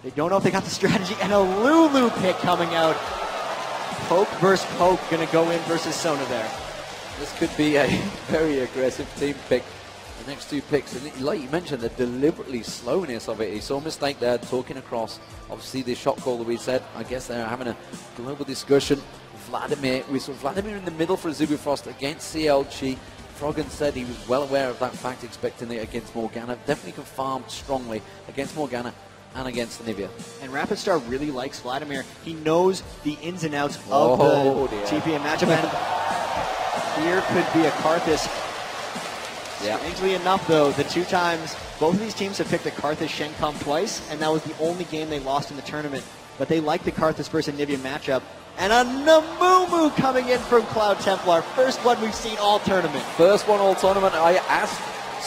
They don't know if they got the strategy, and a LuLu pick coming out. Poke versus Poke, gonna go in versus Sona there. This could be a very aggressive team pick. The next two picks, and like you mentioned, the deliberately slowness of it. He saw Mistake there, talking across. Obviously, the shot call that we said, I guess they're having a global discussion. Vladimir, we saw Vladimir in the middle for Azubu Frost against CLG. Froggen said he was well aware of that fact, expecting it against Morgana. Definitely confirmed strongly against Morgana and against Anivia. And Rapidstar really likes Vladimir. He knows the ins and outs of the TPA matchup. And here could be a Karthus. Yeah. Strangely enough, though, the two times, both of these teams have picked a Karthus Shenkom twice, and that was the only game they lost in the tournament. But they like the Karthus versus Anivia matchup. And a Amumu coming in from Cloud Templar. First one we've seen all tournament. First one all tournament. I asked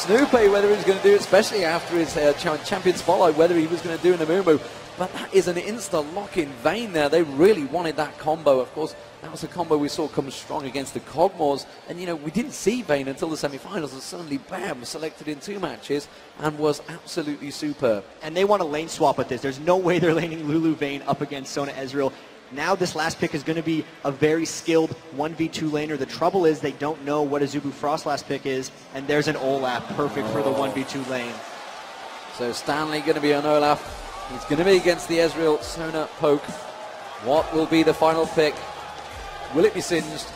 Snoopy whether he was going to do it, especially after his champion spotlight, whether he was going to do an Amumu. But that is an insta-lock in Vayne there. They really wanted that combo. Of course, that was a combo we saw come strong against the Cogmores. And, you know, we didn't see Vayne until the semi-finals. And suddenly, bam, selected in 2 matches and was absolutely superb. And they want to lane swap with this. There's no way they're laning LuLu Vayne up against Sona Ezrael. Now this last pick is going to be a very skilled 1v2 laner. The trouble is they don't know what Azubu Frost's last pick is. And there's an Olaf, perfect for the 1v2 lane. So Stanley going to be on Olaf. He's going to be against the Ezrael Sona Poke. What will be the final pick? Will it be Singed?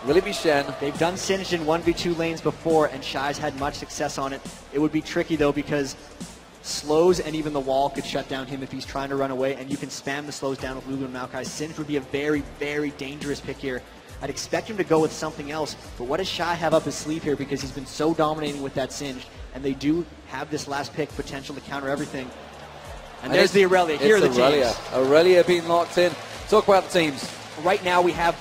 Will it be Shen? They've done Singed in 1v2 lanes before, and Shy's had much success on it. It would be tricky, though, because slows and even the wall could shut down him if he's trying to run away, and you can spam the slows down with LuLu and Maokai. Singed would be a very, very dangerous pick here. I'd expect him to go with something else, but what does Shy have up his sleeve here, because he's been so dominating with that Singed, and they do have this last pick potential to counter everything. And there's the Irelia. Here are the teams. Irelia being locked in. Talk about the teams. Right now we have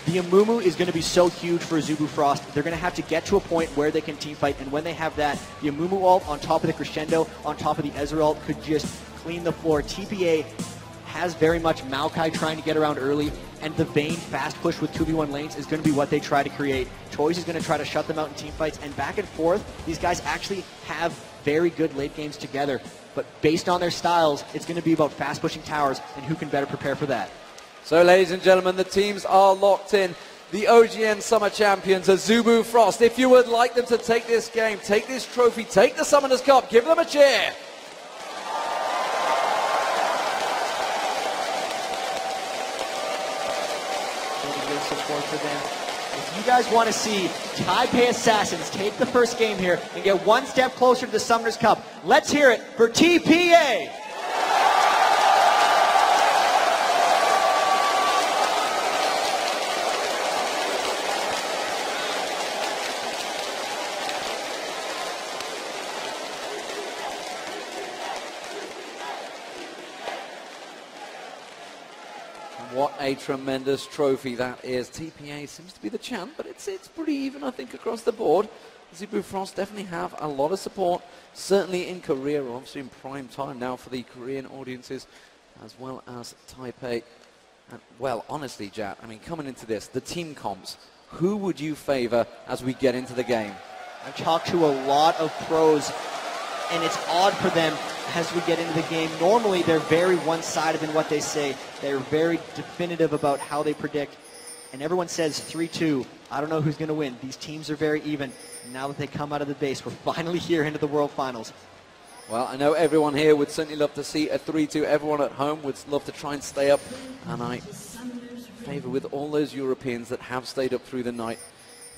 the Amumu is going to be so huge for Azubu Frost. They're going to have to get to a point where they can team fight. And when they have that, the Amumu ult on top of the Crescendo, on top of the Ezrael could just clean the floor. TPA has very much Maokai trying to get around early. And the Vayne fast push with 2v1 lanes is going to be what they try to create. Toyz is going to try to shut them out in team fights. And back and forth, these guys actually have very good late games together. But based on their styles, it's going to be about fast pushing towers and who can better prepare for that. So, ladies and gentlemen, the teams are locked in. The OGN Summer Champions, Azubu Frost. If you would like them to take this game, take this trophy, take the Summoners Cup, give them a cheer. Support for them. If you guys want to see Taipai Assassins take the first game here and get one step closer to the Summoners Cup, let's hear it for TPA. What a tremendous trophy that is. TPA seems to be the champ, but it's pretty even, I think, across the board. Azubu Frost definitely have a lot of support, certainly in Korea, obviously in prime time now for the Korean audiences, as well as Taipei. And, well, honestly, Jat, I mean, coming into this, the team comps, who would you favor as we get into the game? I've talked to a lot of pros, and it's odd for them as we get into the game. Normally, they're very one-sided in what they say. They're very definitive about how they predict. And everyone says 3-2. I don't know who's going to win. These teams are very even. Now that they come out of the base, we're finally here into the World Finals. Well, I know everyone here would certainly love to see a 3-2. Everyone at home would love to try and stay up. And I favor with all those Europeans that have stayed up through the night.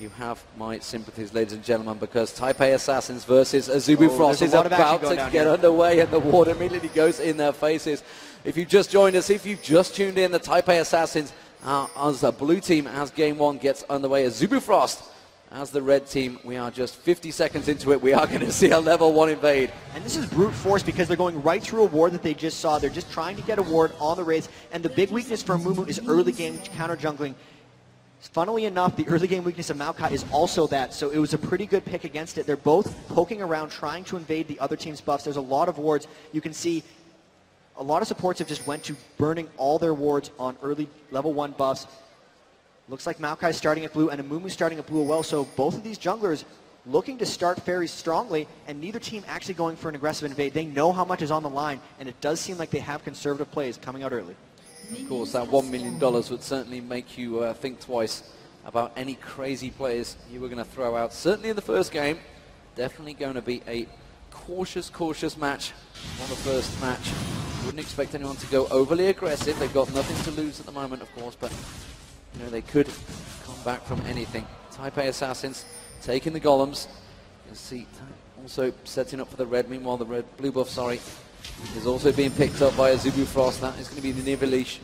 You have my sympathies, ladies and gentlemen, because Taipai Assassins versus Azubu Frost is about to get underway, and the water immediately goes in their faces. If you've just joined us, if you've just tuned in, the Taipai Assassins as a blue team as game one gets underway. Azubu Frost as the red team. We are just 50 seconds into it. We are going to see a level 1 invade. And this is brute force because they're going right through a ward that they just saw. They're just trying to get a ward on the Wraiths. And the big weakness for Amumu is early game counter jungling. Funnily enough, the early game weakness of Maokai is also that, so it was a pretty good pick against it. They're both poking around, trying to invade the other team's buffs. There's a lot of wards. You can see a lot of supports have just went to burning all their wards on early level 1 buffs. Looks like Maokai's starting at blue and Amumu's starting at blue as well, so both of these junglers looking to start very strongly, and neither team actually going for an aggressive invade. They know how much is on the line, and it does seem like they have conservative plays coming out early. Of course, that $1 million would certainly make you think twice about any crazy plays you were going to throw out. Certainly in the first game, definitely going to be a cautious match on the first match. Wouldn't expect anyone to go overly aggressive. They've got nothing to lose at the moment, of course, but you know, they could come back from anything. Taipai Assassins taking the golems. You can see also setting up for the red. Meanwhile, the blue buff, is also being picked up by Azubu Frost. That is going to be the Nivelish.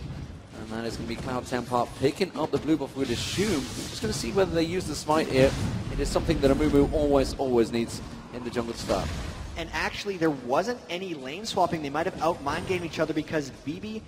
And that is going to be Cloud Templar picking up the blue buff, we would assume. Just going to see whether they use the smite here. It is something that Amumu always needs in the jungle to start. And actually, there wasn't any lane swapping. They might have out-mind gamed each other because Bebe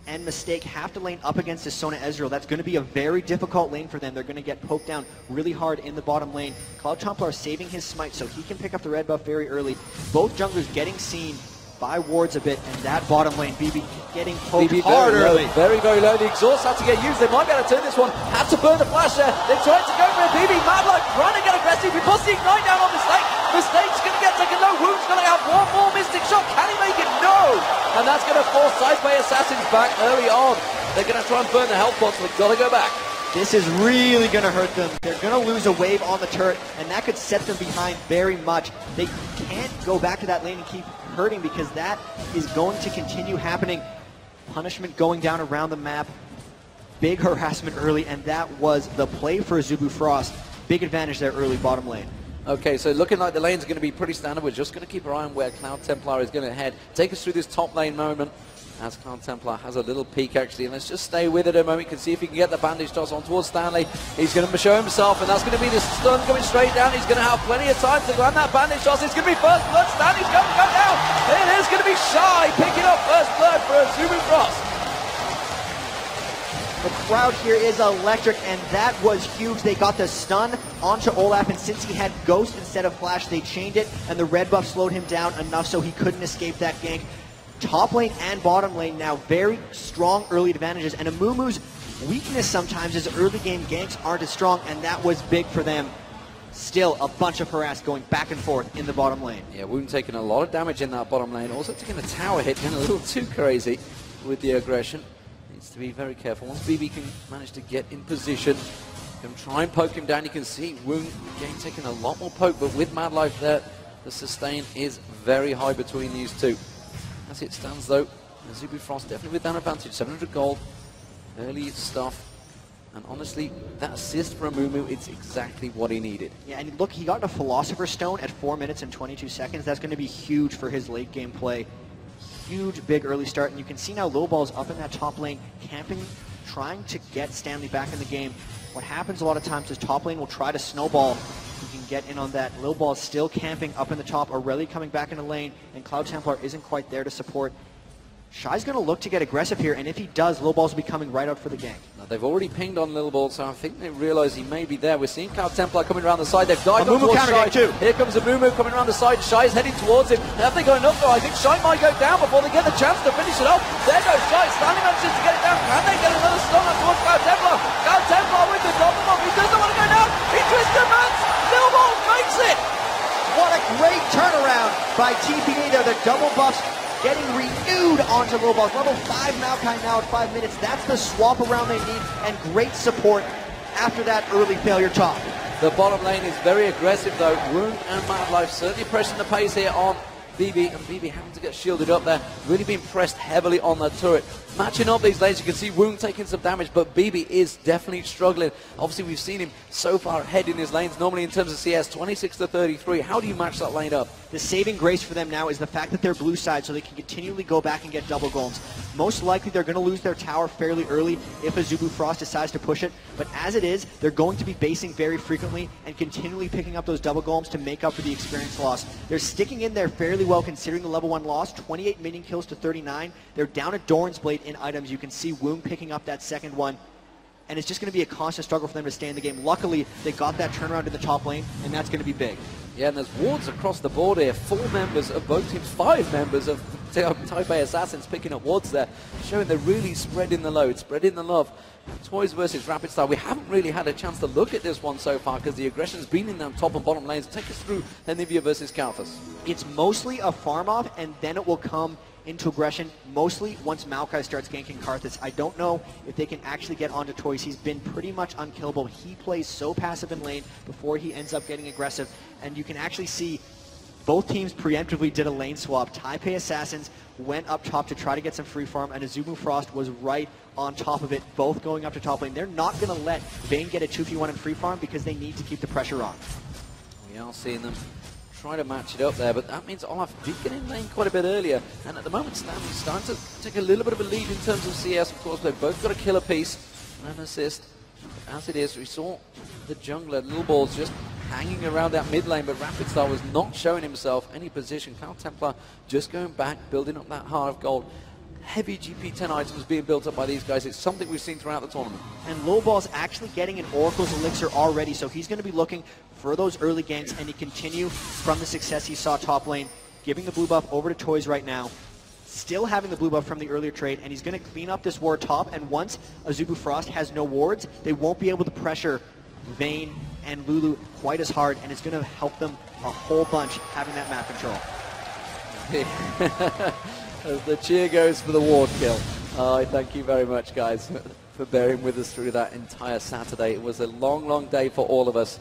and Mistake have to lane up against this Sona Ezreal. That's going to be a very difficult lane for them. They're going to get poked down really hard in the bottom lane. Cloud Templar saving his smite so he can pick up the red buff very early. Both junglers getting seen by wards a bit, and that bottom lane, Bebe getting poked hard early. Very low. The exhaust had to get used. They might be able to turn this one. Had to burn the flash there. They tried to go for it. Bebe, MAdlife trying to get aggressive. He puts the ignite down on Mistake. Mistake's going to get taken low. Woong's going to have one more Mystic shot. Can he make it? No! And that's going to force Taipai Assassins back early on. They're going to try and burn the health pots, but they've got to go back. This is really going to hurt them. They're going to lose a wave on the turret, and that could set them behind very much. They can't go back to that lane and keep hurting because that is going to continue happening. Punishment going down around the map. Big harassment early, and that was the play for Azubu Frost. Big advantage there early bottom lane. Okay, so looking like the lanes are going to be pretty standard. We're just going to keep our eye on where Cloud Templar is going to head. Take us through this top lane moment as Cloud Templar has a little peek actually. And let's just stay with it a moment. You can see if he can get the bandage toss on towards Stanley. He's going to show himself, and that's going to be the stun coming straight down. He's going to have plenty of time to land that bandage toss. It's going to be first blood. Stanley's going to go down. It is going to be Shy picking up first blood for Azubu Frost. The crowd here is electric, and that was huge. They got the stun onto Olaf, and since he had Ghost instead of Flash, they chained it, and the red buff slowed him down enough so he couldn't escape that gank. Top lane and bottom lane now very strong early advantages, and Amumu's weakness sometimes is early game ganks aren't as strong, and that was big for them. Still a bunch of harass going back and forth in the bottom lane. Yeah, Woong taking a lot of damage in that bottom lane, also taking a tower hit, getting a little too crazy with the aggression. Needs to be very careful. Once Bebe can manage to get in position, can try and poke him down. You can see Woong again taking a lot more poke, but with MAdlife there, the sustain is very high between these two. As it stands though, Azubu Frost definitely with that advantage. 700 gold, early stuff, and honestly, that assist from Amumu, it's exactly what he needed. Yeah, and look, he got a Philosopher's Stone at 4 minutes and 22 seconds. That's going to be huge for his late game play. Huge, big early start, and you can see now LilBallz up in that top lane, camping, trying to get Stanley back in the game. What happens a lot of times is top lane will try to snowball. You can get in on that. LilBallz still camping up in the top. Irelia coming back in the lane, and Cloud Templar isn't quite there to support. Shy's going to look to get aggressive here, and if he does, LilBallz will be coming right out for the gank. Now, they've already pinged on LilBallz, so I think they realize he may be there. We're seeing Cloud Templar coming around the side. They've dived up towards Shy. Too. Here comes Amumu coming around the side. Shy is heading towards him. Have they got enough though? I think Shy might go down before they get the chance to finish it off. There goes Shy. Stanley manages to get it down. Can they get another stun up towards Cloud Templar? Cloud Templar with the double bump. He doesn't want to go down. He twists the mats. LilBallz makes it. What a great turnaround by TPA there. The double buffs getting renewed onto LilBallz. Level 5 Maokai now at 5 minutes. That's the swap around they need, and great support after that early failure top. The bottom lane is very aggressive though. Woong and MAdlife certainly pressing the pace here on Bebe, and Bebe having to get shielded up there. Really being pressed heavily on that turret. Matching up these lanes, you can see Woong taking some damage, but Bebe is definitely struggling. Obviously, we've seen him so far ahead in his lanes, normally in terms of CS, 26 to 33. How do you match that lane up? The saving grace for them now is the fact that they're blue side, so they can continually go back and get double golems. Most likely, they're going to lose their tower fairly early if Azubu Frost decides to push it, but as it is, they're going to be basing very frequently and continually picking up those double golems to make up for the experience loss. They're sticking in there fairly well considering the level 1 loss, 28 minion kills to 39. They're down at Doran's Blade in items. You can see Woong picking up that second one, and it's just going to be a constant struggle for them to stay in the game. Luckily, they got that turnaround in the top lane, and that's going to be big. Yeah, and there's wards across the board here. 4 members of both teams, 5 members of Taipai Assassins picking up wards there, showing they're really spreading the load, spreading the love. Toyz versus Rapidstar. We haven't really had a chance to look at this one so far because the aggression's been in them top and bottom lanes. Take us through Anivia versus Karthus. It's mostly a farm off, and then it will come into aggression, mostly once Maokai starts ganking Karthus. I don't know if they can actually get onto Toyz. He's been pretty much unkillable. He plays so passive in lane before he ends up getting aggressive, and you can actually see both teams preemptively did a lane swap. Taipai Assassins went up top to try to get some free farm, and Azubu Frost was right on top of it, both going up to top lane. They're not going to let Vayne get a 2v1 in free farm because they need to keep the pressure on. We are seeing them try to match it up there, but that means Olaf did get in lane quite a bit earlier, and at the moment Stanley's starting to take a little bit of a lead in terms of CS. Of course, they've both got a killer piece and an assist. As it is, we saw the jungler LilBallz just hanging around that mid lane, but Rapidstar was not showing himself any position. Templar just going back, building up that heart of gold. Heavy GP10 items being built up by these guys. It's something we've seen throughout the tournament. And LilBallz actually getting an Oracle's Elixir already, so he's going to be looking for those early ganks, and he continue from the success he saw top lane, giving the blue buff over to Toyz right now. Still having the blue buff from the earlier trade, and he's going to clean up this ward top, and once Azubu Frost has no wards, they won't be able to pressure Vayne and LuLu quite as hard, and it's going to help them a whole bunch having that map control. As the cheer goes for the ward kill. Thank you very much, guys, for bearing with us through that entire Saturday. It was a long, long day for all of us,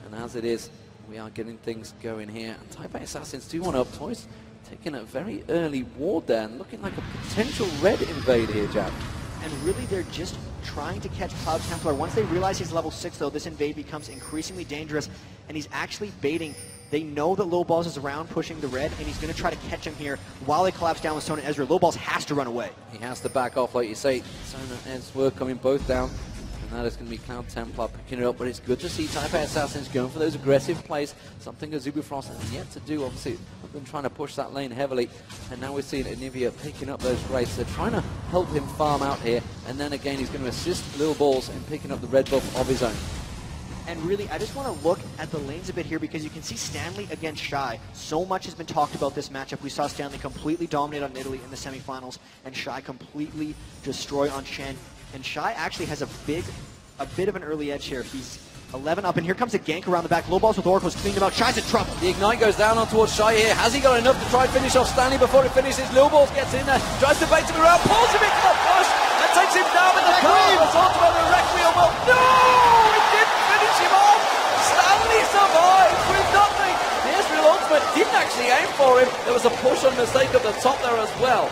and as it is, we are getting things going here. And Taipai Assassins do one up. Toyz taking a very early ward there and looking like a potential red invade here, Jack. And really, they're just trying to catch Cloud Templar. Once they realize he's level 6, though, this invade becomes increasingly dangerous, and he's actually baiting. They know that LilBallz is around pushing the red, and he's going to try to catch him here while they collapse down with Sona and Ezrael. LilBallz has to run away. He has to back off, like you say. Sona and Ezrael coming both down, and that is going to be Cloud Templar picking it up. But it's good to see Taipai Assassins going for those aggressive plays, something Azubu Frost has yet to do. Obviously, they've been trying to push that lane heavily, and now we're seeing Anivia picking up those wraiths. They're trying to help him farm out here, and then again he's going to assist LilBallz in picking up the red buff of his own. And really, I just want to look at the lanes a bit here because you can see Stanley against Shy. So much has been talked about this matchup. We saw Stanley completely dominate on Italy in the semifinals, and Shy completely destroy on Shen. And Shy actually has a bit of an early edge here. He's 11 up, and here comes a gank around the back. LilBallz with Oracle's cleaned him out. Shy's in trouble. The Ignite goes down on towards Shy here. Has he got enough to try and finish off Stanley before he finishes? LilBallz gets in there, tries to bait him around, pulls him into the push, and takes him down with the Karthus onto the Requiem. No! It didn't finish him off! Stanley survives with nothing! The Ezreal ultimate didn't actually aim for him. There was a push on Mistake at the top there as well.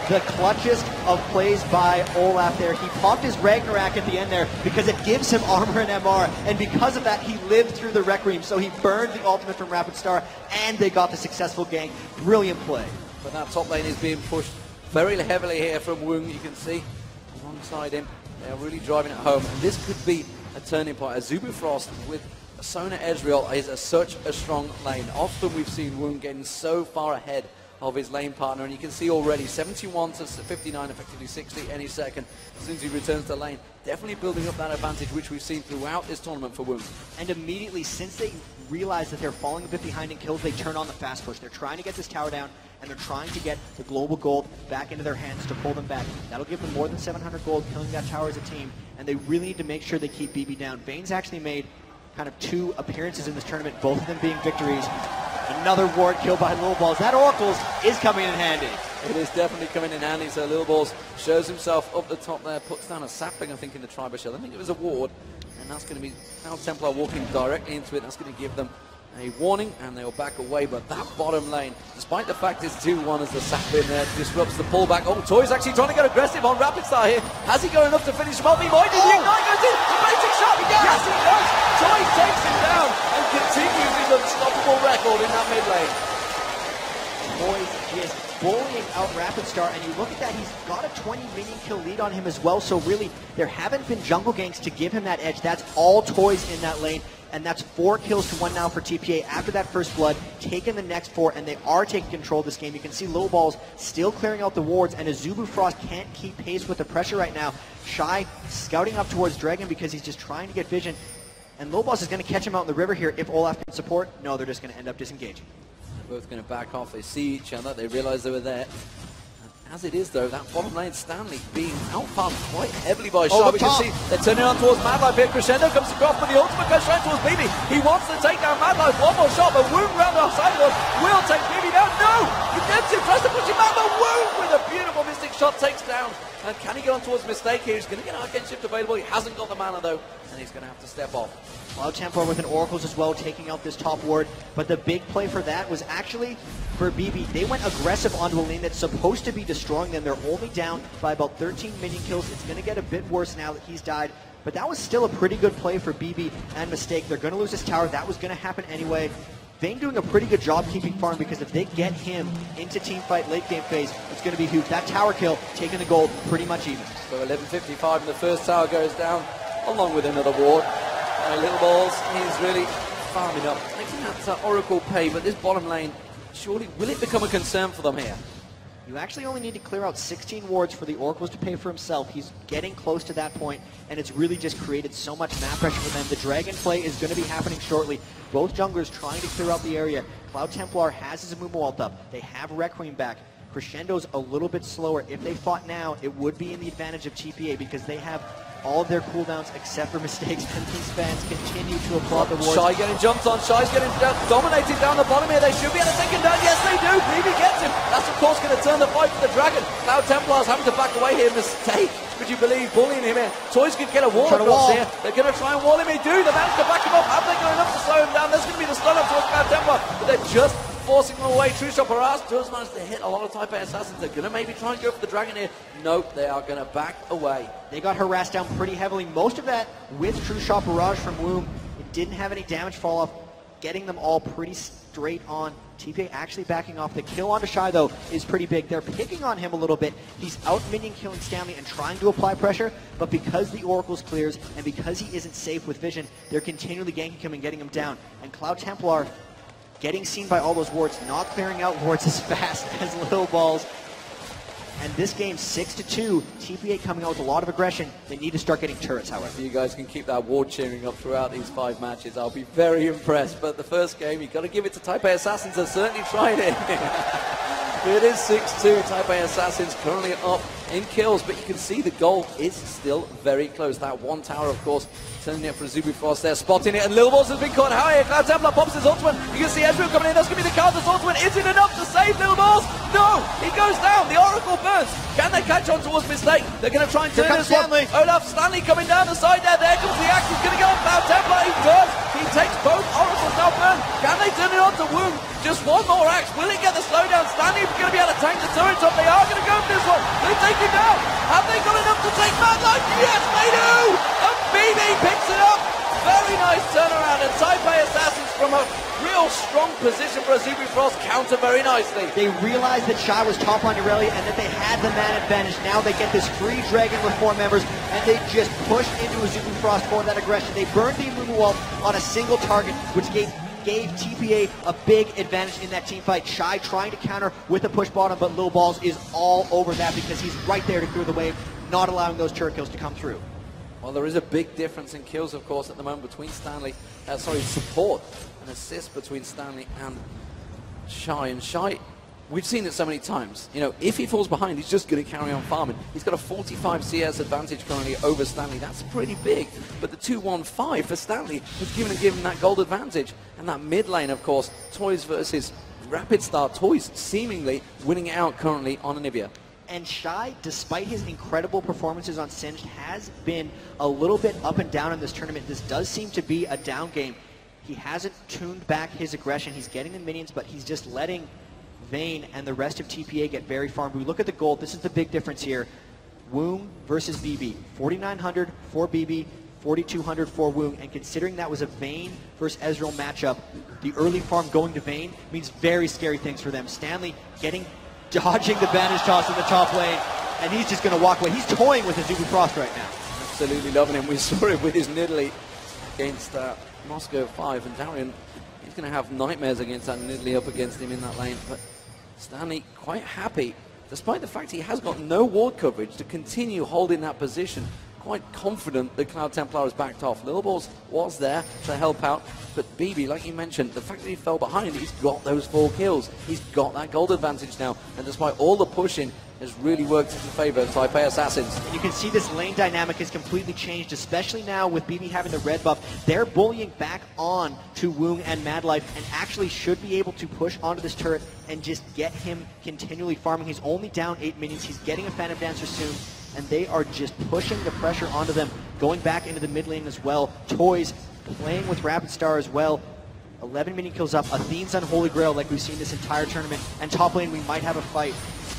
The clutchest of plays by Olaf there. He popped his Ragnarok at the end there because it gives him armor and MR, and because of that he lived through the Requiem, so he burned the ultimate from Rapidstar, and they got the successful gank. Brilliant play. But that top lane is being pushed very heavily here from Woong. You can see alongside him, they are really driving it home, and this could be a turning point. Azubu Frost with Sona Ezreal is such a strong lane. Often we've seen Woong getting so far ahead of his lane partner, and you can see already 71 to 59, effectively 60 any second as soon as he returns to lane. Definitely building up that advantage which we've seen throughout this tournament for Woong. And immediately, since they realize that they're falling a bit behind in kills, they turn on the fast push. They're trying to get this tower down, and they're trying to get the global gold back into their hands to pull them back. That'll give them more than 700 gold killing that tower as a team, and they really need to make sure they keep Bebe down. Vayne's actually made kind of 2 appearances in this tournament, both of them being victories. Another ward kill by LilBallz. That Oracle's is coming in handy. It is definitely coming in handy. So LilBallz shows himself up the top there, puts down a sapling, I think, in the Tribe Shell. I think it was a ward, and that's going to be Cloud Templar walking directly into it. That's going to give them a warning, and they'll back away. But that bottom lane, despite the fact it's 2-1 as the sapling there disrupts the pullback. Oh, Toyz actually trying to get aggressive on Rapidstar here. Has he got enough to finish him off? He might. The Ignite goes in. Amazing shot. Yes, he does. Toyz takes him down and continues his unstoppable record in that mid lane. Toyz just bullying out Rapidstar, and you look at that, he's got a 20 minion kill lead on him as well, so really, there haven't been jungle ganks to give him that edge. That's all Toyz in that lane, and that's 4 kills to 1 now for TPA after that first blood, taking the next 4, and they are taking control of this game. You can see LilBallz still clearing out the wards, and Azubu Frost can't keep pace with the pressure right now. Shy scouting up towards Dragon because he's just trying to get vision, and LilBallz is going to catch him out in the river here if Olaf can support. No, they're just going to end up disengaging. Both going to back off. They see each other. They realize they were there. As it is, though, that bottom lane, Stanley being out-farmed quite heavily by Shy. We can see they're turning on towards MAdlife here. Crescendo comes across, but the ultimate goes straight towards Bebe. He wants to take down MAdlife. One more shot, but Woong round the side of us will take Bebe down. No! He gets him, tries to push him out, but Woong with a beautiful Mystic shot takes down. And can he get on towards Mistake here? He's going to get Arcane Shift available. He hasn't got the mana, though, and he's going to have to step off. Well, Templar with an Oracles as well, taking out this top ward. But the big play for that was actually for Bebe. They went aggressive onto a lane that's supposed to be destroying them. They're only down by about 13 minion kills. It's going to get a bit worse now that he's died. But that was still a pretty good play for Bebe and Mistake. They're going to lose this tower. That was going to happen anyway. Vayne doing a pretty good job keeping farm, because if they get him into teamfight late game phase, it's going to be huge. That tower kill, taking the gold pretty much even. So 11:55 and the first tower goes down, along with another ward. LilBallz, he's really farming up, making that Oracle pay, but this bottom lane, surely, will it become a concern for them here? You actually only need to clear out 16 wards for the Oracles to pay for himself. He's getting close to that point, and it's really just created so much map pressure for them. The Dragon play is going to be happening shortly. Both junglers trying to clear out the area. Cloud Templar has his Amumu ult up. They have Requiem back. Crescendo's a little bit slower. If they fought now, it would be in the advantage of TPA, because they have all of their cooldowns except for Mistakes, and these fans continue to applaud the wards. Shy getting jumped on. Shy's getting dominated down the bottom here. They should be able to take him down. Yes, they do. Bebe gets him. That's, of course, going to turn the fight for the Dragon. Cloud Templars having to back away here. Mistake, would you believe, bullying him here. Toyz could get a wall across here. They're going to try and wall him. They do. They managed to back him up. Have they got enough to slow him down? There's going to be the stun up towards Cloud Templar, but they're just forcing them away. True Shot Barrage does manage to hit a lot of Taipai Assassins. They're going to maybe try and go for the Dragon here. Nope, they are going to back away. They got harassed down pretty heavily. Most of that with True Shot Barrage from Woong. It didn't have any damage fall off, getting them all pretty straight on. TPA actually backing off. The kill onto Shy, though, is pretty big. They're picking on him a little bit. He's out minion killing Stanley and trying to apply pressure, but because the Oracles clears and because he isn't safe with vision, they're continually ganking him and getting him down. And Cloud Templar getting seen by all those wards, not clearing out wards as fast as LilBallz. And this game, 6-2, TPA coming out with a lot of aggression. They need to start getting turrets, however. If you guys can keep that ward cheering up throughout these 5 matches, I'll be very impressed. But the first game, you've got to give it to Taipai Assassins. They're certainly trying it. It is 6-2. Taipai Assassins currently up in kills, but you can see the goal is still very close. That one tower, of course, turning it for Azubu Frost there, spotting it, and LilBallz has been caught high here. Cloud Templar pops his ultimate. You can see Ezrael coming in. That's going to be the Karthus ultimate. Is it enough to save LilBallz? No! He goes down. The Oracle burns. Can they catch on towards Mistake? They're going to try and turn this one. Olaf Stanley coming down the side there. There comes the axe. He's going to go on Cloud Templar. He does. He takes both Oracles now burn. Can they turn it on to Woong? Just one more axe. Will it get the slowdown? Stanley is going to be able to tank the turret up. They are going to go for this one. They take him down. Have they got enough to take MAdlife? Yes, they do! And Bebe picks it up. Very nice turnaround, and Taipai Assassins from a real strong position for Azubu Frost counter very nicely. They realized that Shy was top on Irelia and that they had the man advantage. Now they get this free Dragon with 4 members, and they just push into Azubu Frost for that aggression. They burned the Amumu ult on a single target, which gave TPA a big advantage in that team fight. Shy trying to counter with a push bottom, but LilBallz is all over that because he's right there to clear the wave, not allowing those turret kills to come through. Well, there is a big difference in kills, of course, at the moment between support and assist between Stanley and Shy. And Shy, we've seen it so many times. You know, if he falls behind, he's just going to carry on farming. He's got a 45 CS advantage currently over Stanley. That's pretty big. But the 2-1-5 for Stanley has given him that gold advantage. And that mid lane, of course, Toyz versus Rapidstar. Toyz seemingly winning it out currently on Anivia. And Shy, despite his incredible performances on Singed, has been a little bit up and down in this tournament. This does seem to be a down game. He hasn't tuned back his aggression. He's getting the minions, but he's just letting Vayne and the rest of TPA get very farmed. We look at the gold. This is the big difference here. Woong versus Bebe. 4,900 for Bebe, 4,200 for Woong. And considering that was a Vayne versus Ezrael matchup, the early farm going to Vayne means very scary things for them. Stanley dodging the bandage toss in the top lane, and he's just going to walk away. He's toying with Azubu Frost right now. Absolutely loving him. We saw it with his Nidalee against Moscow 5, and Darian, he's going to have nightmares against that Nidalee up against him in that lane. But Stanley quite happy, despite the fact he has got no ward coverage, to continue holding that position quite confident that Cloud Templar has backed off. LilBallz was there to help out, but Bebe, like you mentioned, the fact that he fell behind, he's got those 4 kills. He's got that gold advantage now, and despite all the pushing, has really worked into favour of Taipai Assassins. And you can see this lane dynamic has completely changed, especially now with Bebe having the red buff. They're bullying back on to Woong and MAdlife, and actually should be able to push onto this turret and just get him continually farming. He's only down 8 minions. He's getting a Phantom Dancer soon, and they are just pushing the pressure onto them, going back into the mid lane as well. Toyz playing with Rapidstar as well. 11 minion kills up. Athene's Unholy Grail like we've seen this entire tournament. And top lane, we might have a fight.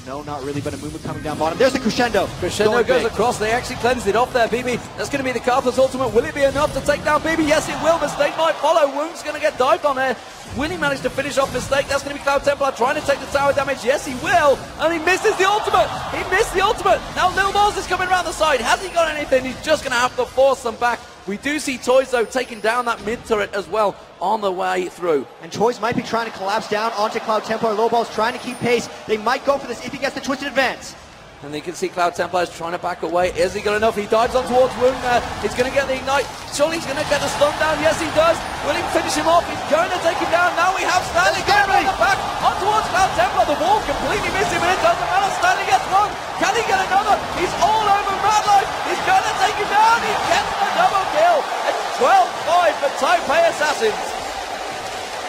No, not really, but Amumu coming down bottom. There's the crescendo. Crescendo goes across. They actually cleansed it off there, Bebe. That's going to be the Karthus ultimate. Will it be enough to take down Bebe? Yes, it will. Mistake might follow. Woong's going to get dived on there. Will he manage to finish off Mistake? That's going to be Cloud Templar trying to take the tower damage. Yes, he will. And he misses the ultimate. He missed the ultimate. Now LilBallz is coming around the side. Has he got anything? He's just going to have to force them back. We do see Toyz, though, taking down that mid turret as well on the way through. And Toyz might be trying to collapse down onto Cloud Templar. LilBallz trying to keep pace. They might go for this if he gets the twisted advance. And you can see Cloud Templar is trying to back away. Has he got enough? He dives on towards Woong. He's going to get the ignite. Surely he's going to get the stun down. Yes, he does. Will he finish him off? He's going to take him down. Now we have Stanley going around the back on towards Cloud Templar. The wall completely missed him, and it doesn't matter. Stanley gets one. Can he get another? He's all over MAdlife. He's going to take him down. He gets the double kill. It's 12-5 for Taipai Assassins.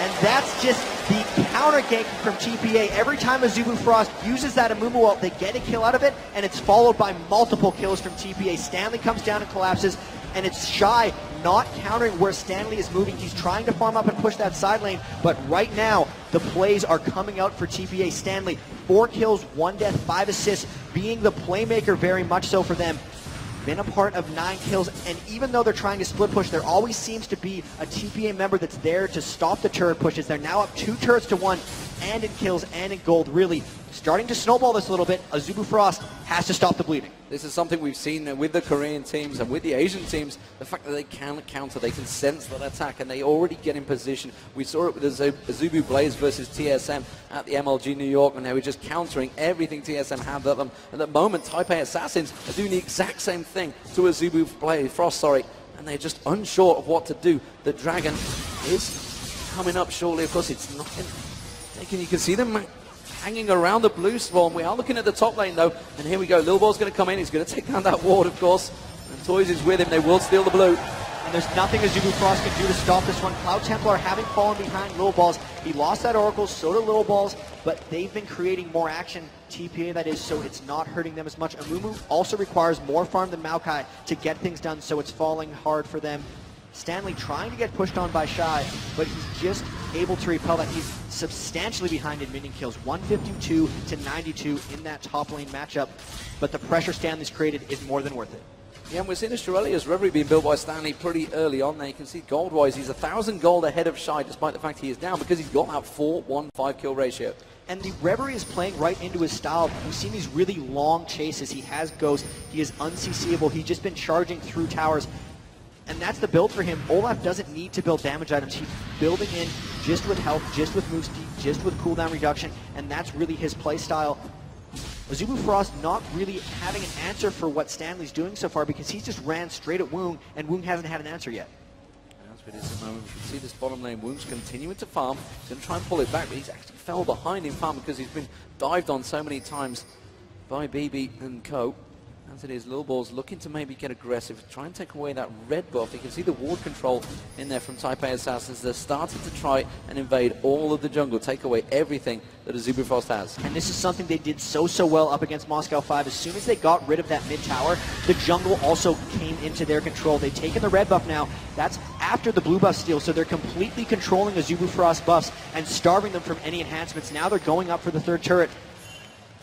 And that's just the counter gank from TPA. Every time Azubu Frost uses that Amumu ult, they get a kill out of it, and it's followed by multiple kills from TPA. Stanley comes down and collapses, and it's Shy not countering where Stanley is moving. He's trying to farm up and push that side lane, but right now, the plays are coming out for TPA. Stanley, 4 kills, 1 death, 5 assists, being the playmaker very much so for them. Been a part of 9 kills, and even though they're trying to split push, there always seems to be a TPA member that's there to stop the turret pushes. They're now up 2 turrets to 1, and in kills and in gold, really starting to snowball this a little bit. Azubu Frost has to stop the bleeding. This is something we've seen with the Korean teams and with the Asian teams, the fact that they can counter, they can sense that attack, and they already get in position. We saw it with Azubu Blaze versus TSM at the MLG New York, and they were just countering everything TSM had at them. At the moment, Taipai Assassins are doing the exact same thing to Azubu Frost, and they're just unsure of what to do. The dragon is coming up shortly. Of course, it's not taken. You can see them hanging around the blue spawn. We are looking at the top lane, though, and here we go. LilBallz going to come in. He's going to take down that ward, of course, and Toyz is with him. They will steal the blue. And there's nothing Azubu Frost can do to stop this one. Cloud Templar having fallen behind LilBallz. He lost that Oracle, so did LilBallz, but they've been creating more action, TPA that is, so it's not hurting them as much. Amumu also requires more farm than Maokai to get things done, so it's falling hard for them. Stanley trying to get pushed on by Shy, but he's just able to repel that. He's substantially behind in minion kills, 152 to 92 in that top lane matchup, but the pressure Stanley's created is more than worth it. Yeah, and we're seeing Irelia's Reverie being built by Stanley pretty early on there. You can see gold-wise, he's 1,000 gold ahead of Shy, despite the fact he is down, because he's got that 4-1-5 kill ratio. And the Reverie is playing right into his style. We've seen these really long chases. He has Ghost, he is unCCable, he's just been charging through towers. And that's the build for him. Olaf doesn't need to build damage items. He's building in just with health, just with move speed, just with cooldown reduction, and that's really his play style. Azubu Frost not really having an answer for what Stanley's doing so far, because he's just ran straight at Woong, and Woong hasn't had an answer yet. That's what it is at the moment. We can see this bottom lane. Woong's continuing to farm. He's going to try and pull it back, but he's actually fell behind in farm because he's been dived on so many times by Bebe and co. As it is, LilBallz looking to maybe get aggressive, try and take away that red buff. You can see the ward control in there from Taipai Assassins. They're starting to try and invade all of the jungle, take away everything that Azubu Frost has. And this is something they did so well up against Moscow 5. As soon as they got rid of that mid tower, the jungle also came into their control. They've taken the red buff now. That's after the blue buff steal, so they're completely controlling Azubu Frost buffs and starving them from any enhancements. Now they're going up for the 3rd turret.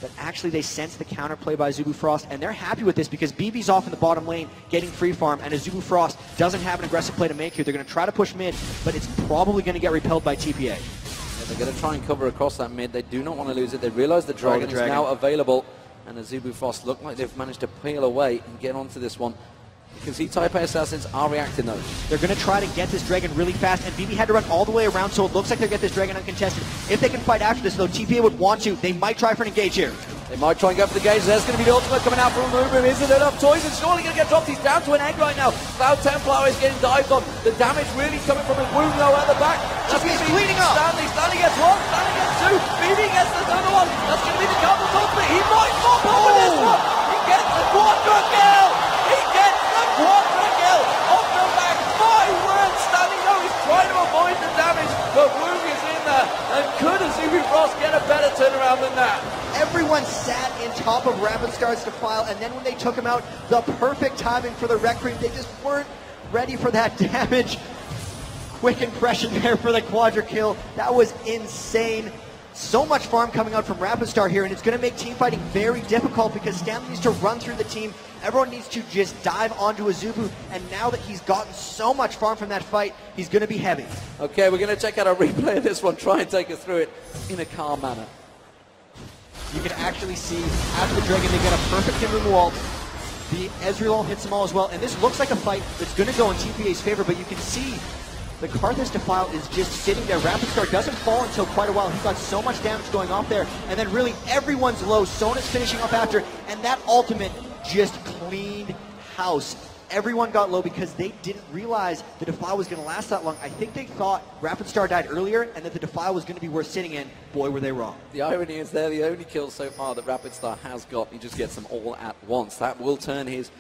But actually they sense the counterplay by Azubu Frost, and they're happy with this because Bebe's off in the bottom lane getting free farm, and Azubu Frost doesn't have an aggressive play to make here. They're going to try to push mid, but it's probably going to get repelled by TPA. Yeah, they're going to try and cover across that mid. They do not want to lose it. They realize the dragon is now available, and Azubu Frost look like they've managed to peel away and get onto this one. You can see Taipai Assassins are reacting though. They're going to try to get this dragon really fast, and Bebe had to run all the way around, so it looks like they'll get this dragon uncontested. If they can fight after this though, TPA would want to. They might try for an engage here. They might try and go for the gauge. There's going to be the ultimate coming out from Amumu. Isn't it enough? Toyz is surely going to get dropped. He's down to an egg right now. Cloud Templar is getting dived on. The damage really coming from his Woong though at the back. That's going to be cleaning up. Stanley gets one. Stanley gets two. Bebe gets the other one. That's going to be the Karthus ultimate. He might pop over this one. He gets the quadra kill. He gets the quadra kill off the back. My word, Stanley though he's trying to avoid the damage, but Woong is in there. And could Azubu Frost get a better turnaround than that? Everyone sat in top of Rapidstar's defile, and then when they took him out, the perfect timing for the Rec Cream. They just weren't ready for that damage. Quick impression there for the quadra kill. That was insane. So much farm coming out from Rapidstar here, and it's going to make team fighting very difficult because Stanley needs to run through the team. Everyone needs to just dive onto Azubu, and now that he's gotten so much farm from that fight, he's going to be heavy. Okay, we're going to check out a replay of this one, try and take us through it in a calm manner. You can actually see after the Dragon, they get a perfect Amumu ult. The Ezrael hits them all as well, and this looks like a fight that's going to go in TPA's favor, but you can see the Karthus defile is just sitting there. Rapidstar doesn't fall until quite a while. He's got so much damage going off there, and then really everyone's low. Sona's finishing up after, and that ultimate just cleaned house. Everyone got low because they didn't realize the defile was going to last that long. I think they thought Rapidstar died earlier and that the defile was going to be worth sitting in. Boy, were they wrong. The irony is they're the only kills so far that Rapidstar has got. He just gets them all at once. That will turn his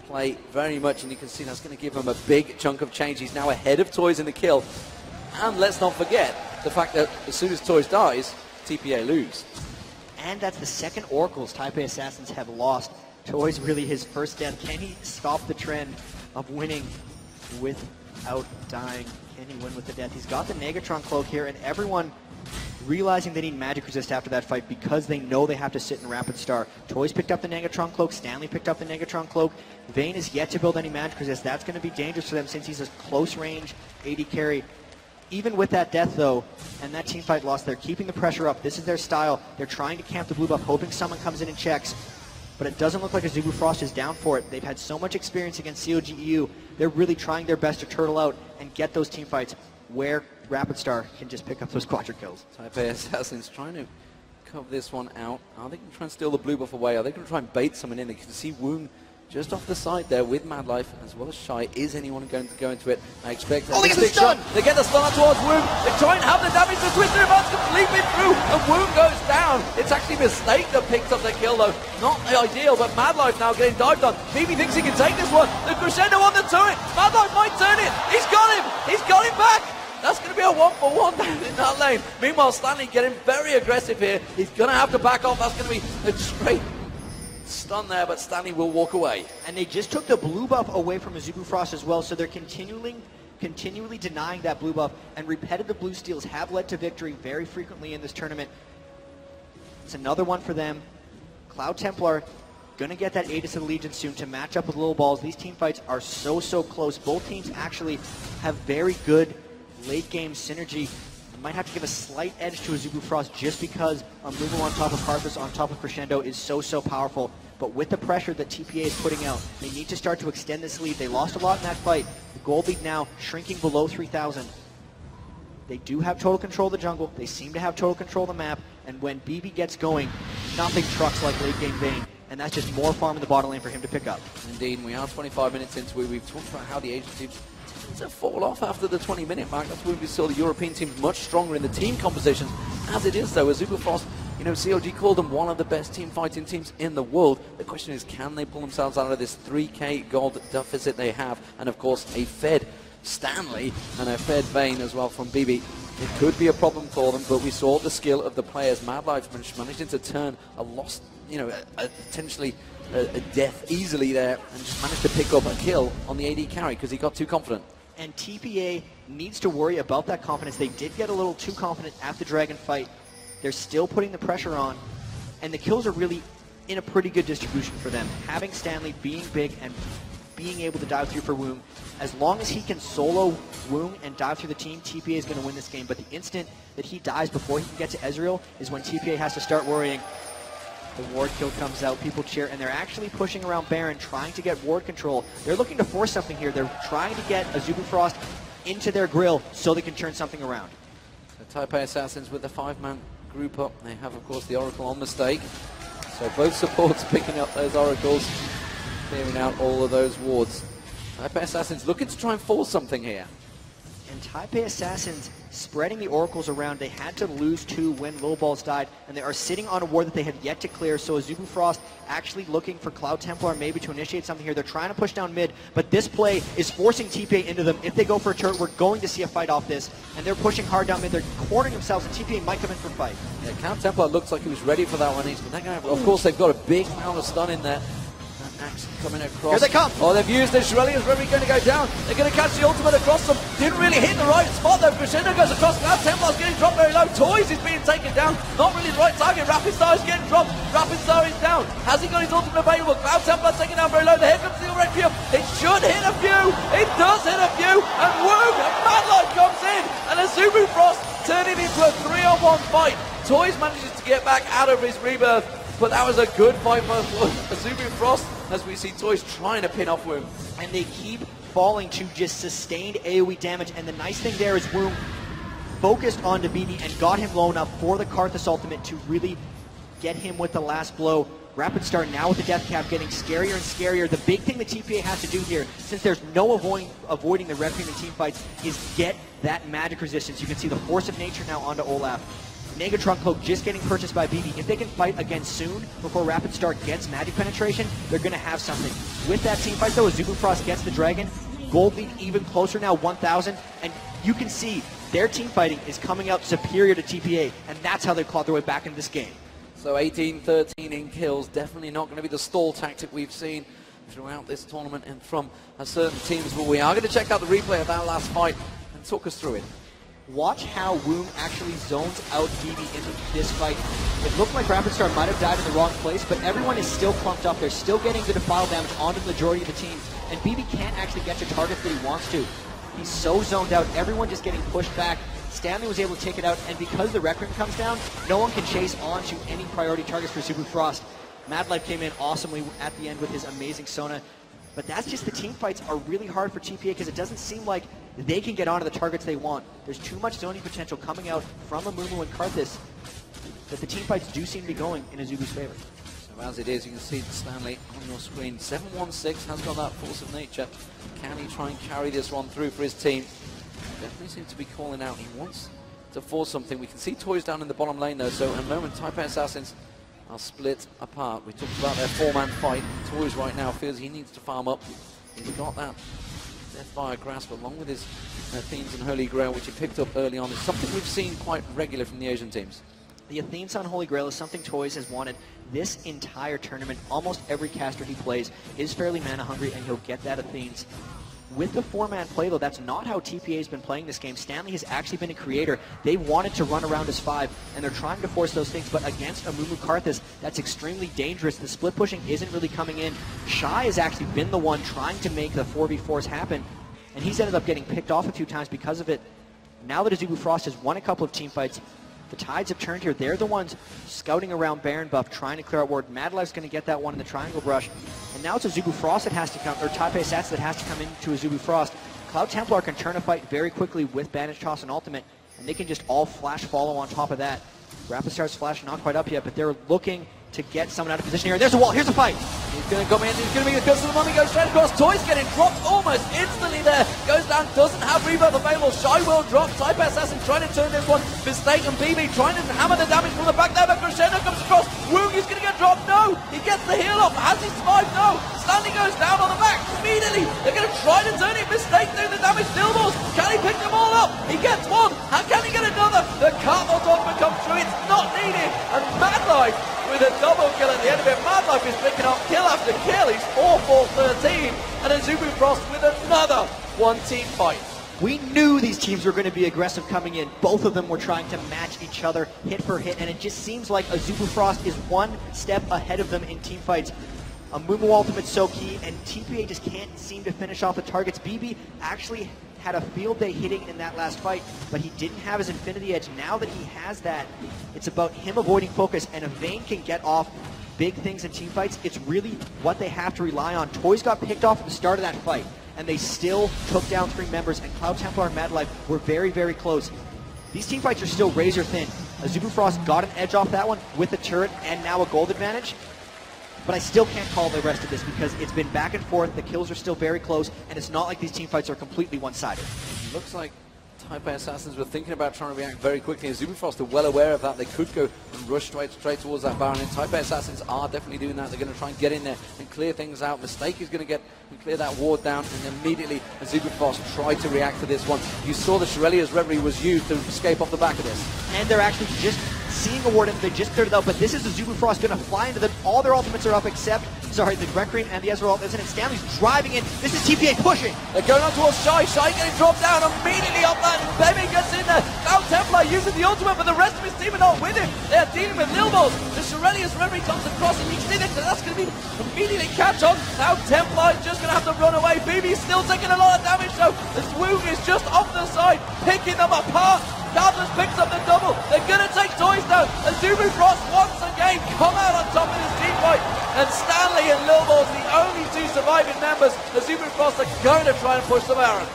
play very much, and you can see that's going to give him a big chunk of change. He's now ahead of Toyz in the kill. And let's not forget the fact that as soon as Toyz dies, TPA lose. And that's the second Oracles Taipai Assassins have lost. Toyz really his first death. Can he stop the trend of winning without dying? Can he win with the death? He's got the Negatron cloak here, and everyone realizing they need magic resist after that fight because they know they have to sit in Rapidstar. Toyz picked up the Negatron cloak. Stanley picked up the Negatron cloak. Vayne is yet to build any magic resist. That's going to be dangerous for them since he's a close range AD carry. Even with that death though, and that team fight loss, they're keeping the pressure up. This is their style. They're trying to camp the blue buff, hoping someone comes in and checks. But it doesn't look like Azubu Frost is down for it. They've had so much experience against COGEU. They're really trying their best to turtle out and get those team fights where Rapidstar can just pick up those quadra kills. Taipai Assassins trying to cover this one out. Are they going to try and steal the blue buff away? Are they going to try and bait someone in? You can see Woong just off the side there with MAdlife as well as Shy. Is anyone going to go into it? I expect they get the stun! They get the stun out towards Woong. They try and have the damage. The Twister advance completely through, and Woong goes down. It's actually Mistake that picks up the kill though. Not the ideal, but MAdlife now getting dived on. Bebe thinks he can take this one. The crescendo on the turret. MAdlife might turn it. He's got him. He's got him back. That's going to be a 1-for-1 down in that lane. Meanwhile, Stanley getting very aggressive here. He's going to have to back off. That's going to be a straight stun there, but Stanley will walk away. And they just took the blue buff away from Azubu Frost as well, so they're continually denying that blue buff, and repetitive blue steals have led to victory very frequently in this tournament. It's another one for them. Cloud Templar going to get that Aegis of the Legion soon to match up with LilBallz. These team fights are so close. Both teams actually have very good late game synergy. Might have to give a slight edge to Azubu Frost just because Amumu on top of Karthus on top of Crescendo is so powerful. But with the pressure that TPA is putting out, they need to start to extend this lead. They lost a lot in that fight. The gold lead now shrinking below 3,000. They do have total control of the jungle. They seem to have total control of the map. And when Bebe gets going, nothing trucks like late game Vayne. And that's just more farm in the bottom lane for him to pick up. Indeed, we are 25 minutes into it. We've talked about how the Asian teams to fall off after the 20-minute mark. That's when we saw the European teams much stronger in the team compositions. As it is, though, Azubu Frost, you know, COG called them one of the best team fighting teams in the world. The question is, can they pull themselves out of this 3k gold deficit they have? And, of course, a fed Stanley and a fed Vayne as well from Bebe. It could be a problem for them, but we saw the skill of the players. MAdlife managing to turn a loss, you know, potentially a death easily there, and just managed to pick up a kill on the AD carry because he got too confident. And TPA needs to worry about that confidence. They did get a little too confident at the Dragon fight. They're still putting the pressure on, and the kills are really in a pretty good distribution for them. Having Stanley being big and being able to dive through for Woong, as long as he can solo Woong and dive through the team, TPA is going to win this game. But the instant that he dies before he can get to Ezrael is when TPA has to start worrying. The ward kill comes out, people cheer, and they're actually pushing around Baron, trying to get ward control. They're looking to force something here. They're trying to get Azubu Frost into their grill so they can turn something around. The Taipai Assassins with the 5-man group up. They have, of course, the Oracle on Mistake. So both supports picking up those oracles, clearing out all of those wards. Taipai Assassins looking to try and force something here. And Taipai Assassins spreading the oracles around. They had to lose 2 when LilBallz died, and they are sitting on a ward that they have yet to clear. So Azubu Frost actually looking for Cloud Templar maybe to initiate something here. They're trying to push down mid, but this play is forcing TPA into them. If they go for a turret, we're going to see a fight off this, and they're pushing hard down mid. They're cornering themselves, and TPA might come in for a fight. Yeah, Cloud Templar looks like he was ready for that one. Of course, they've got a big amount of stun in there. Axe coming across. Here they come. Oh, they've used this. Irelia is really going to go down. They're going to catch the ultimate across them. Didn't really hit the right spot though. Crescendo goes across. Cloud Templar's getting dropped very low. Toyz is being taken down. Not really the right target. Rapidstar is getting dropped. Rapidstar is down. Has he got his ultimate available? Cloud Templar's taken down very low. Here comes the red few. It should hit a few. It does hit a few. And Woong and MAdlife comes in. And Azubu Frost turning into a 3-on-1 fight. Toyz manages to get back out of his rebirth. But that was a good fight for Azubu Frost, as we see Toyz trying to pin off Woong. And they keep falling to just sustained AoE damage. And the nice thing there is Woong focused on Bebe and got him low enough for the Karthus ultimate to really get him with the last blow. Rapidstar now with the death cap getting scarier and scarier. The big thing the TPA has to do here, since there's no avoiding the Red Queen in team fights, is get that magic resistance. You can see the force of nature now onto Olaf. Negatron Cloak just getting purchased by Bebe. If they can fight again soon, before Rapidstar gets magic penetration, they're going to have something. With that team fight though, Azubu Frost gets the Dragon. Gold lead even closer now, 1,000. And you can see their team fighting is coming out superior to TPA. And that's how they clawed their way back into this game. So 18-13 in kills. Definitely not going to be the stall tactic we've seen throughout this tournament and from certain teams. But we are going to check out the replay of that last fight and talk us through it. Watch how Woong actually zones out Bebe into this fight. It looked like Rapidstar might have died in the wrong place, but everyone is still clumped up. They're still getting the defile damage onto the majority of the team, and Bebe can't actually get to targets that he wants to. He's so zoned out, everyone just getting pushed back. Stanley was able to take it out, and because the Requiem comes down, no one can chase on to any priority targets for Azubu Frost. MAdlife came in awesomely at the end with his amazing Sona. But that's just the team fights are really hard for TPA because it doesn't seem like they can get onto the targets they want. There's too much zoning potential coming out from Amumu and Karthus that the team fights do seem to be going in Azubu's favor. So as it is, you can see Stanley on your screen. 7-1-6 has got that force of nature. Can he try and carry this one through for his team? Definitely seems to be calling out. He wants to force something. We can see Toyz down in the bottom lane though, so in a moment Taipai Assassins are split apart. We talked about their 4-man fight. Toyz right now feels he needs to farm up. He's got that Deathfire Grasp along with his Athenes and Holy Grail, which he picked up early on. It's something we've seen quite regular from the Asian teams. The Athenes on Holy Grail is something Toyz has wanted this entire tournament. Almost every caster he plays is fairly mana hungry, and he'll get that Athenes. With the 4-man play, though, that's not how TPA has been playing this game. Stanley has actually been a creator. They wanted to run around as 5, and they're trying to force those things, but against Amumu Karthus, that's extremely dangerous. The split pushing isn't really coming in. Shy has actually been the one trying to make the 4v4s happen, and he's ended up getting picked off a few times because of it. Now that Azubu Frost has won a couple of team fights, the tides have turned here. They're the ones scouting around Baron buff, trying to clear out ward. MAdlife's going to get that one in the triangle brush. And now it's Azubu Frost that has to come, or Taipai Sats that has to come into Azubu Frost. Cloud Templar can turn a fight very quickly with Bandage Toss and Ultimate, and they can just all flash follow on top of that. Rapidstar's flash not quite up yet, but they're looking to get someone out of position here. There's a wall, here's a fight. He's going to come in, he's going to be the curse of the mummy, goes straight across. Toyz getting dropped almost instantly there. Goes down, doesn't have rebirth available. Shy will drop. Taipai Assassin trying to turn this one. Mistake and Bebe trying to hammer the damage from the back there, but Crescendo comes across. Woong is going to get dropped. No, he gets the heal off. Has he survived? No. Stanley goes down on the back immediately. They're going to try to turn it. Mistake doing the damage. LilBallz, can he pick them all up? He gets one. How can he get another? The Karthus ultimate comes through. It's not needed. And MAdlife with a double kill at the end of it. MAdlife is picking up kill after kill. He's 4-4-13. And Azubu Frost with another one-team fight. We knew these teams were going to be aggressive coming in. Both of them were trying to match each other hit for hit, and it just seems like Azubu Frost is one step ahead of them in team fights. Amumu ultimate's so key, and TPA just can't seem to finish off the targets. Bebe actually had a field day hitting in that last fight, but he didn't have his Infinity Edge. Now that he has that, it's about him avoiding focus, and if Vayne can get off big things in team fights, it's really what they have to rely on. Toyz got picked off at the start of that fight, and they still took down 3 members, and Cloud Templar and MAdlife were very, very close. These team fights are still razor thin. Azubu Frost got an edge off that one with a turret and now a gold advantage. But I still can't call the rest of this because it's been back and forth, the kills are still very close, and it's not like these team fights are completely one-sided. Looks like Taipai Assassins were thinking about trying to react very quickly. Azubu Frost are well aware of that. They could go and rush straight towards that Baron, and Taipai Assassins are definitely doing that. They're going to try and get in there and clear things out. Mistake is going to get and clear that ward down, and immediately Azubu Frost tried to react to this one. You saw that Irelia's Reverie was used to escape off the back of this. And they're actually just seeing a ward and they just cleared it out, but this is Azubu Frost going to fly into them. All their ultimates are up except, the Recreant and the Ezrael isn't, and Stanley's driving in. This is TPA pushing. They're going on towards Shy. Shy getting dropped down immediately off that. Bebe gets in there. Now Templar using the ultimate, but the rest of his team are not with him. They are dealing with LilBallz. The Irelia's Reverie comes across, and you can see that that's going to be immediately catch on. Now Templar is just going to have to run away. Bebe's still taking a lot of damage though. The Woong is just off the side, picking them apart. Karthus picks up the double. They're going to take Toyz down. Azubu Frost once again come out on top of this team fight. And Stanley and LilBallz, the only two surviving members. Azubu Frost are going to try and push the Baron.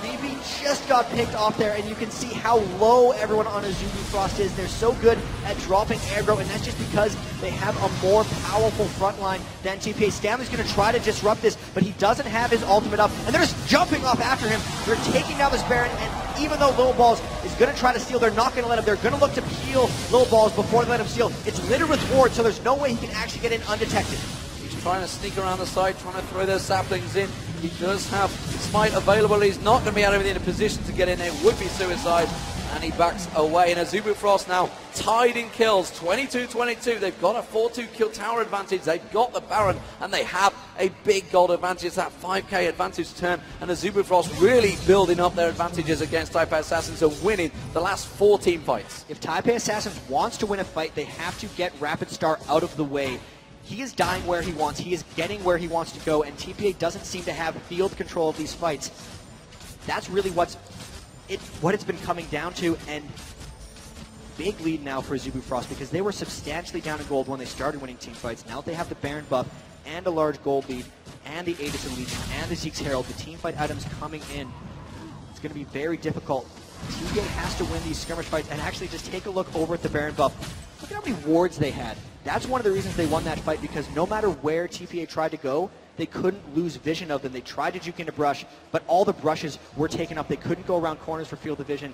Bebe just got picked off there, and you can see how low everyone on Azubu Frost is. They're so good at dropping aggro, and that's just because they have a more powerful front line than TPA. Stanley's going to try to disrupt this, but he doesn't have his ultimate up, and they're just jumping off after him. They're taking down this Baron, and even though LilBallz is going to try to steal, they're not going to let him. They're going to look to peel LilBallz before they let him steal. It's littered with wards, so there's no way he can actually get in undetected. He's trying to sneak around the side, trying to throw those saplings in. He does have Smite available. He's not going to be out of in a position to get in there. It would be suicide. And he backs away. And Azubu Frost now tied in kills, 22-22. They've got a 4-2 kill tower advantage. They've got the Baron, and they have a big gold advantage. It's that 5k advantage turn. And Azubu Frost really building up their advantages against Taipai Assassins and winning the last 4 team fights. If Taipai Assassins wants to win a fight, they have to get Rapidstar out of the way. He is dying where he wants. He is getting where he wants to go, and TPA doesn't seem to have field control of these fights. That's really what it's been coming down to, and big lead now for Azubu Frost because they were substantially down in gold when they started winning team fights. Now that they have the Baron buff and a large gold lead and the Aegis Elite and the Zeke's Herald, the team fight items coming in, it's going to be very difficult. TPA has to win these skirmish fights, and actually just take a look over at the Baron buff. Look at how many wards they had. That's one of the reasons they won that fight, because no matter where TPA tried to go, they couldn't lose vision of them. They tried to juke into brush, but all the brushes were taken up. They couldn't go around corners for field of vision.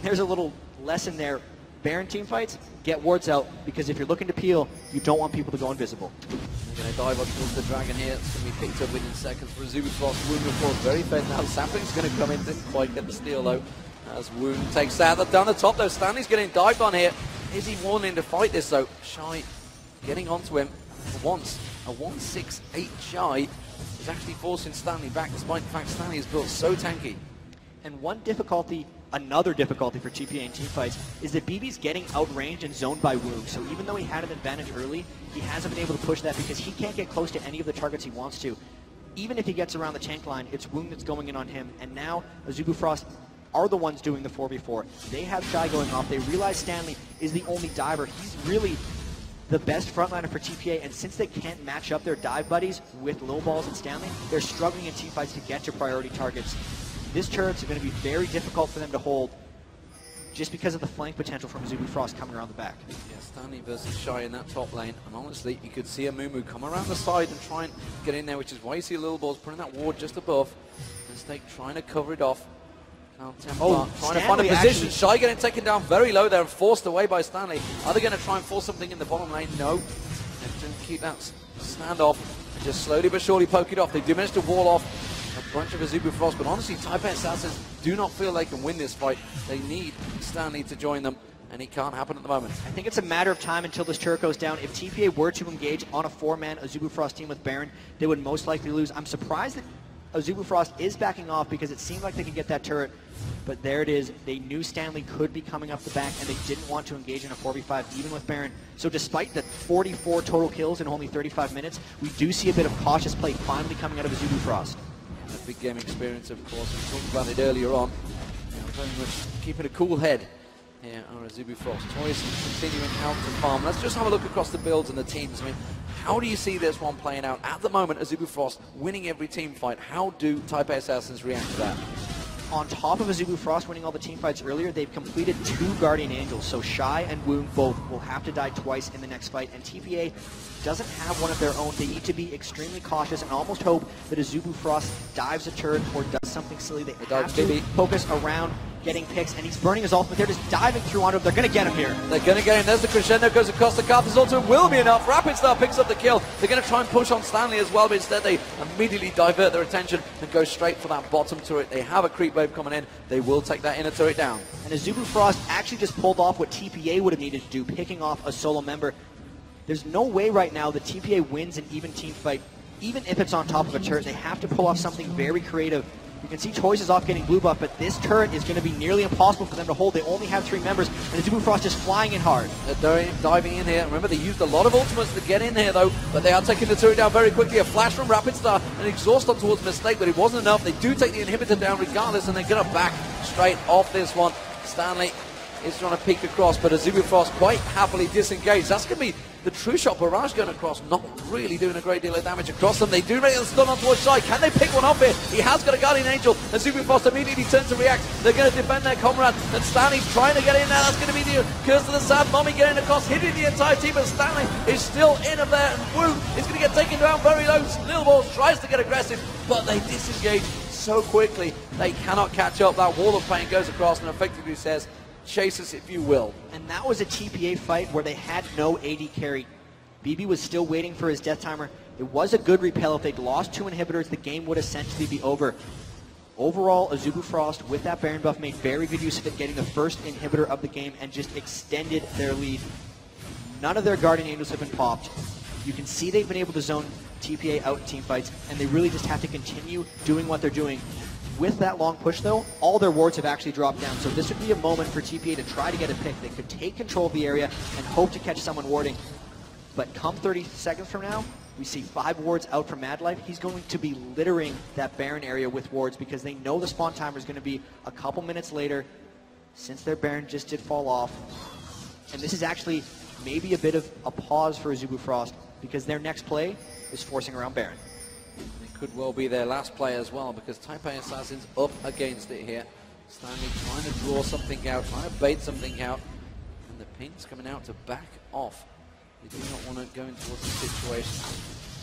There's a little lesson there. Baron team fights, get wards out, because if you're looking to peel, you don't want people to go invisible. They're going to dive up towards the Dragon here. It's going to be picked up within seconds for Azubu Frost. Woong, of course, very fed now. Sapling's going to come in, didn't quite get the steal, though, as Woong takes that. Down the top, though, Stanley's getting dived on here. Is he wanting to fight this, though? Shy getting onto him for once. A 1-6-8 Shy is actually forcing Stanley back, despite the fact Stanley is built so tanky. And another difficulty for TPA in team fights is that Bebe's getting outranged and zoned by Woong. So even though he had an advantage early, he hasn't been able to push that because he can't get close to any of the targets he wants to. Even if he gets around the tank line, it's Woong that's going in on him. And now Azubu Frost are the ones doing the 4v4. They have Shy going off. They realize Stanley is the only diver. He's really the best frontliner for TPA, and since they can't match up their dive buddies with LilBallz and Stanley, they're struggling in team fights to get to priority targets. This turret's going to be very difficult for them to hold just because of the flank potential from Azubu Frost coming around the back. Yeah, Stanley versus Shy in that top lane, and honestly, you could see Amumu come around the side and try and get in there, which is why you see LilBallz putting that ward just above. Mistake trying to cover it off. Now Templar trying to find a position. Shy getting taken down very low there and forced away by Stanley. Are they going to try and force something in the bottom lane? No. They're going to keep that standoff and just slowly but surely poke it off. They do manage to wall off a bunch of Azubu Frost, but honestly, Taipai Assassins do not feel they can win this fight. They need Stanley to join them, and he can't happen at the moment. I think it's a matter of time until this turret goes down. If TPA were to engage on a 4-man Azubu Frost team with Baron, they would most likely lose. I'm surprised that Azubu Frost is backing off because it seemed like they could get that turret, but there it is. They knew Stanley could be coming up the back, and they didn't want to engage in a 4v5 even with Baron. So despite the 44 total kills in only 35 minutes, we do see a bit of cautious play finally coming out of Azubu Frost. The big game experience, of course. We talked about it earlier on. Very much keeping a cool head here on Azubu Frost. Toyz continuing out to farm. Let's just have a look across the builds and the teams. I mean, how do you see this one playing out? At the moment, Azubu Frost winning every team fight. How do Taipai Assassins react to that? on top of Azubu Frost winning all the team fights earlier, they've completed 2 Guardian Angels. So Shy and Woong both will have to die twice in the next fight, and TPA doesn't have one of their own. They need to be extremely cautious and almost hope that Azubu Frost dives a turret or does something silly. They have to focus around getting picks, and he's burning his ultimate. They're just diving through onto him. They're going to get him here. They're going to get him. There's the crescendo, goes across the Karthus ultimate. Will be enough. Rapidstar picks up the kill. They're going to try and push on Stanley as well, but instead they immediately divert their attention and go straight for that bottom turret. They have a creep wave coming in. They will take that inner turret down. And Azubu Frost actually just pulled off what TPA would have needed to do, picking off a solo member. There's no way right now that TPA wins an even team fight, even if it's on top of a turret. They have to pull off something very creative. You can see Toyz is off getting blue buff, but this turret is going to be nearly impossible for them to hold. They only have 3 members, and Azubu Frost is flying in hard. They're diving in here. Remember, they used a lot of ultimates to get in here, though, but they are taking the turret down very quickly. A flash from Rapidstar, an exhaust on towards Mistake, but it wasn't enough. They do take the inhibitor down regardless, and they're going to back straight off this one. Stanley is trying to peek across, but Azubu Frost quite happily disengaged. That's going to be the true shot barrage going across, not really doing a great deal of damage across them. They do make the stun on towards Shy. Can they pick one off here? He has got a Guardian Angel. Azubu Frost immediately turns to react. They're going to defend their comrade, and Stanley's trying to get in there. That's going to be the curse of the sad mommy getting across, hitting the entire team, but Stanley is still in of there, and Woong is going to get taken down very low. LilBallz tries to get aggressive, but they disengage so quickly. They cannot catch up. That wall of pain goes across and effectively says, chase us if you will. And that was a TPA fight where they had no AD carry. Bebe was still waiting for his death timer. It was a good repel. If they'd lost 2 inhibitors, the game would essentially be over. Overall, Azubu Frost, with that Baron buff, made very good use of it, getting the first inhibitor of the game and just extended their lead. None of their Guardian Angels have been popped. You can see they've been able to zone TPA out in team fights, and they really just have to continue doing what they're doing. With that long push, though, all their wards have actually dropped down, so this would be a moment for TPA to try to get a pick. They could take control of the area and hope to catch someone warding. But come 30 seconds from now, we see 5 wards out from MAdlife. He's going to be littering that Baron area with wards because they know the spawn timer is going to be a couple minutes later since their Baron just did fall off. And this is actually maybe a bit of a pause for Azubu Frost because their next play is forcing around Baron. It could well be their last play as well because Taipai Assassin's up against it here. Stanley trying to draw something out, trying to bait something out. And the ping's coming out to back off. They do not want to go into towards the situation.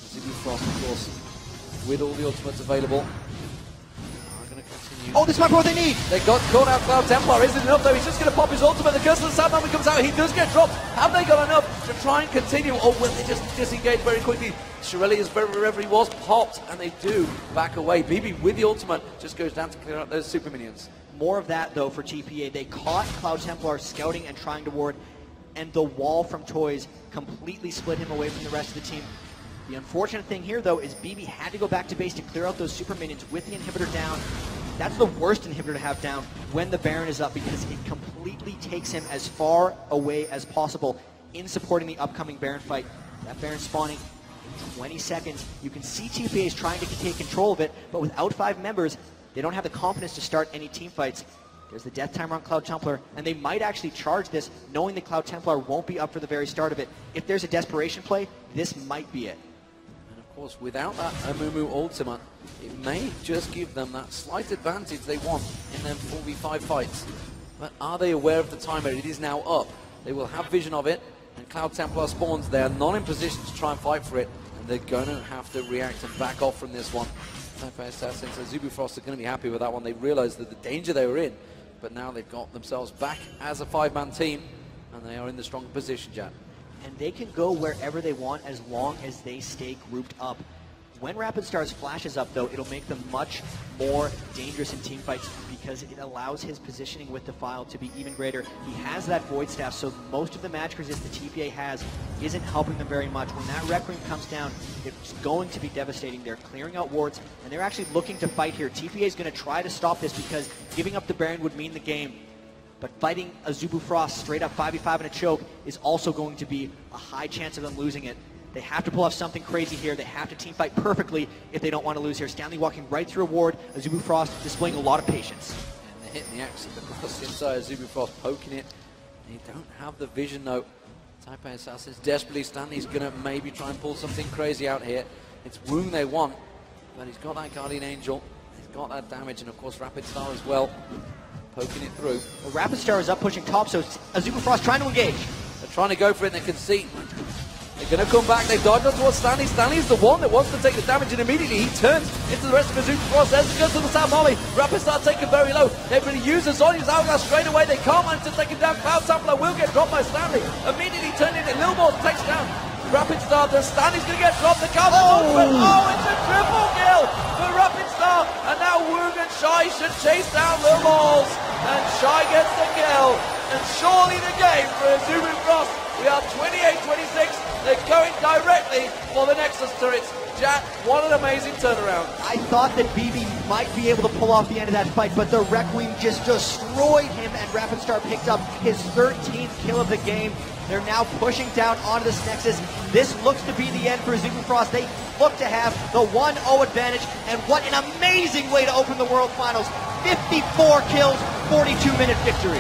Azubu Frost, of course, with all the ultimates available, are going to continue. Oh, this might be what they need! They got caught out. Cloud Templar isn't enough, though. He's just going to pop his ultimate. The curse of the Sad Moment comes out. He does get dropped. Have they got enough to try and continue? Or will they just disengage very quickly? Irelia is wherever he was, popped, and they do back away. Bebe with the ultimate just goes down to clear out those super minions. More of that, though, for TPA. They caught Cloud Templar scouting and trying to ward, and the wall from Toyz completely split him away from the rest of the team. The unfortunate thing here, though, is Bebe had to go back to base to clear out those super minions with the inhibitor down. That's the worst inhibitor to have down when the Baron is up because it completely takes him as far away as possible in supporting the upcoming Baron fight. That Baron spawning in 20 seconds. You can see TPA is trying to take control of it, but without 5 members, they don't have the confidence to start any team fights. There's the death timer on Cloud Templar, and they might actually charge this, knowing that Cloud Templar won't be up for the very start of it. If there's a desperation play, this might be it. And of course, without that Amumu ultimate, it may just give them that slight advantage they want in their 4v5 fights. But are they aware of the timer? It is now up. They will have vision of it, and Cloud Templar spawns. They are not in position to try and fight for it, and they're going to have to react and back off from this one. Taipai Assassins, Azubu Frost are going to be happy with that one. They realized that the danger they were in, but now they've got themselves back as a 5-man team, and they are in the stronger position, Jack. And they can go wherever they want as long as they stay grouped up. When Rapidstar's flashes up, though, it'll make them much more dangerous in team fights because it allows his positioning with the file to be even greater. He has that Void Staff, so most of the magic resist the TPA has isn't helping them very much. When that Requiem comes down, it's going to be devastating. They're clearing out wards, and they're actually looking to fight here. TPA is going to try to stop this because giving up the Baron would mean the game. But fighting Azubu Frost straight up 5v5 in a choke is also going to be a high chance of them losing it. They have to pull off something crazy here. They have to team fight perfectly if they don't want to lose here. Stanley walking right through a ward. Azubu Frost displaying a lot of patience. And they're hitting the axe at the cross inside. Azubu Frost poking it. They don't have the vision, though. Taipai Assassins desperately. Stanley's going to maybe try and pull something crazy out here. It's Woong they want, but he's got that Guardian Angel. They've got that damage, and of course Rapidstar as well, poking it through. Well, Rapidstar is up pushing top, so Azubu Frost trying to engage. They're trying to go for it, and they can see. They're going to come back. They dodge up towards Stanley. Stanley is the one that wants to take the damage, and immediately he turns into the rest of Azubu Frost. Ezrael goes to the south volley. Rapidstar taken very low. They're going to use the Zonya's hourglass straight away. They can't manage to take him down. Cloud Templar will get dropped by Stanley. Immediately turned into LilBallz, takes down Rapidstar. Then Stanley's going to get dropped. The counter. Oh, it's a triple kill for Rapidstar. And now Woong and Shy should chase down LilBallz. And Shy gets the kill. And surely the game for Azubu Frost. We are 28-26. They're going directly for the Nexus turrets. Jack, what an amazing turnaround. I thought that Bebe might be able to pull off the end of that fight, but the Requiem just destroyed him, and Rapidstar picked up his 13th kill of the game. They're now pushing down onto this Nexus. This looks to be the end for Azubu Frost. They look to have the 1-0 advantage, and what an amazing way to open the World Finals. 54 kills, 42-minute victory.